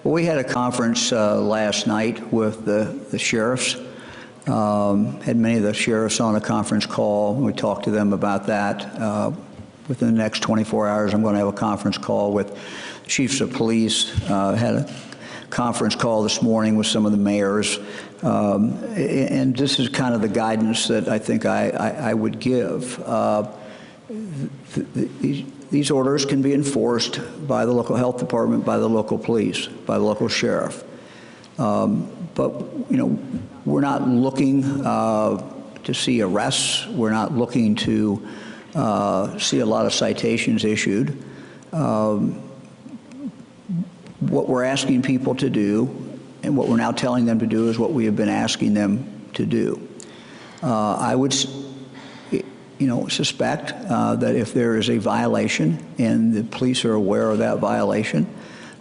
Well, we had a conference last night with the sheriffs. Had many of the sheriffs on a conference call. We talked to them about that. Within the next 24 hours, I'm going to have a conference call with chiefs of police. Had a conference call this morning with some of the mayors. And this is kind of the guidance that I think I would give. These orders can be enforced by the local health department, by the local police, by the local sheriff. But, you know, we're not looking to see arrests. We're not looking to see a lot of citations issued. What we're asking people to do, and what we're now telling them to do, is what we have been asking them to do. I would, suspect that if there is a violation and the police are aware of that violation,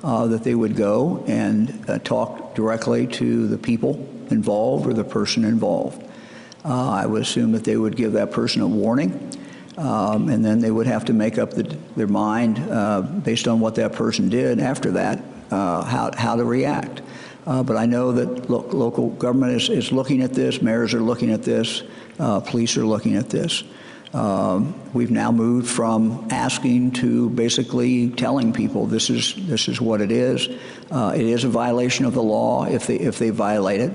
that they would go and talk directly to the people involved or the person involved. I would assume that they would give that person a warning, and then they would have to make up their mind based on what that person did after that, how to react. But I know that local government is looking at this, mayors are looking at this, police are looking at this. We've now moved from asking to basically telling people this is what it is. It is a violation of the law if they violate it.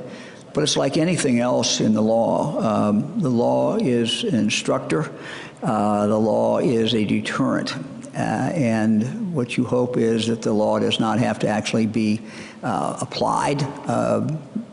But it's like anything else in the law. The law is an instructor. The law is a deterrent. And what you hope is that the law does not have to actually be applied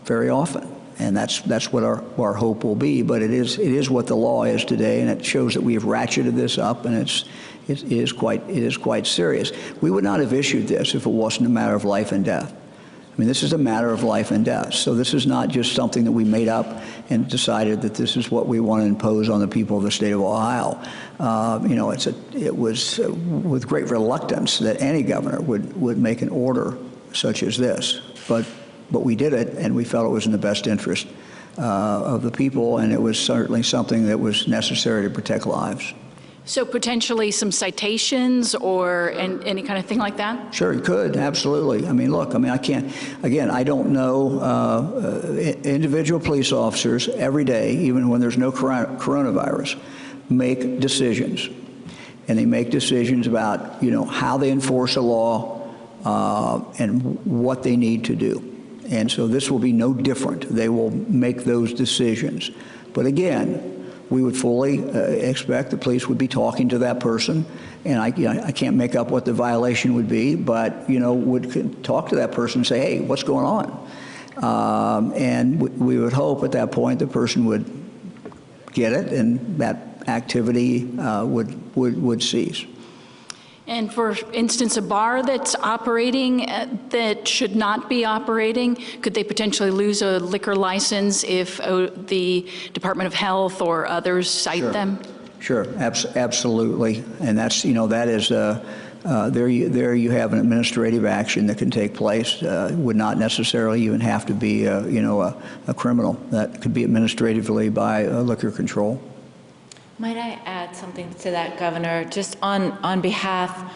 very often. And that's what our hope will be. But it is what the law is today, and it shows that we have ratcheted this up, and it is quite serious. We would not have issued this if it wasn't a matter of life and death. I mean, this is a matter of life and death. So this is not just something that we made up and decided that this is what we want to impose on the people of the state of Ohio. It was with great reluctance that any governor would make an order such as this. But we did it, and we felt it was in the best interest of the people, and it was certainly something that was necessary to protect lives. So potentially some citations or any kind of thing like that? Sure, you could, absolutely. I mean, look, I can't, again, I don't know, individual police officers every day, even when there's no coronavirus, make decisions. And they make decisions about, how they enforce a law and what they need to do. And so this will be no different. They will make those decisions. But again, we would fully expect the police would be talking to that person, and I can't make up what the violation would be, but would talk to that person and say, hey, what's going on? And we would hope at that point the person would get it, and that activity would cease. And for instance, a bar that's operating that should not be operating, could they potentially lose a liquor license if the Department of Health or others cite them? Sure, absolutely. And that's, that is, there you have an administrative action that can take place. Would not necessarily even have to be, a criminal. That could be administratively by liquor control. Might I add something to that, Governor? Just on behalf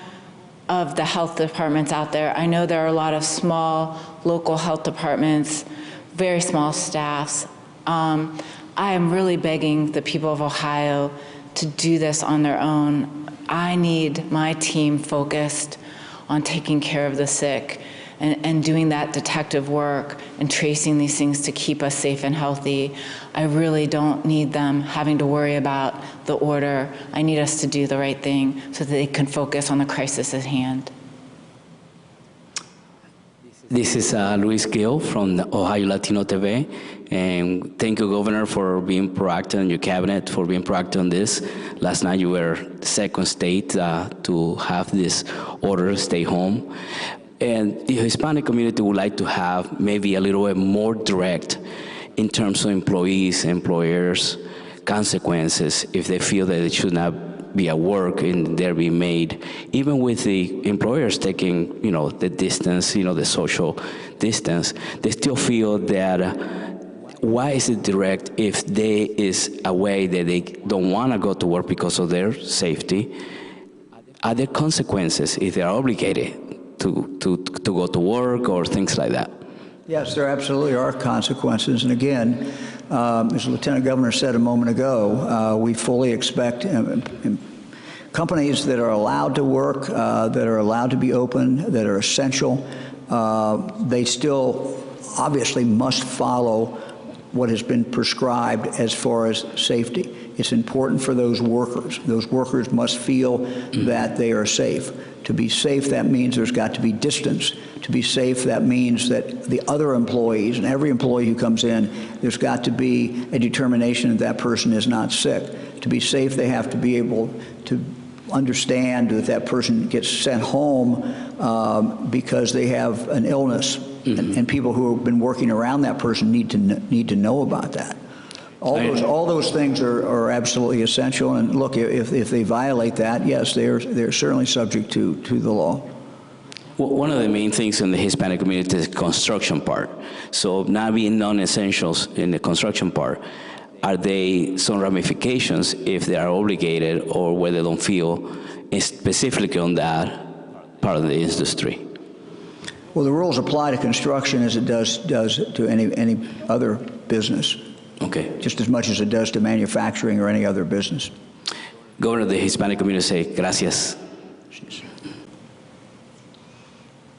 of the health departments out there, I know there are a lot of small local health departments, very small staffs. I am really begging the people of Ohio to do this on their own. I need my team focused on taking care of the sick and doing that detective work and tracing these things to keep us safe and healthy. I really don't need them having to worry about the order. I need us to do the right thing so that they can focus on the crisis at hand. This is Luis Gill from the Ohio Latino TV, and thank you, Governor, for being proactive in your cabinet, for being proactive on this. Last night you were the second state to have this order, stay home. And the Hispanic community would like to have maybe a little bit more direct in terms of employees, employers, consequences if they feel that it should not be at work and they're being made, even with the employers taking, the distance, the social distance, they still feel that why is it direct if there is a way that they don't want to go to work because of their safety? Are there consequences if they are obligated to go to work or things like that? Yes, there absolutely are consequences. And again, as the Lieutenant Governor said a moment ago, we fully expect companies that are allowed to work, that are allowed to be open, that are essential, they still obviously must follow what has been prescribed as far as safety. It's important for those workers. Those workers must feel that they are safe. To be safe, that means there's got to be distance. To be safe, that means that the other employees and every employee who comes in, there's got to be a determination that that person is not sick. To be safe, they have to be able to understand that that person gets sent home because they have an illness, and people who have been working around that person need to know about that. All those things are absolutely essential. And look, if they violate that, yes, they're certainly subject to the law. Well, one of the main things in the Hispanic community is the construction part. So not being non-essentials in the construction part, are they some ramifications if they are obligated or where they don't feel specifically on that part of the industry? Well, the rules apply to construction as it does to any other business. Okay. Just as much as it does to manufacturing or any other business. Governor, the Hispanic community say gracias.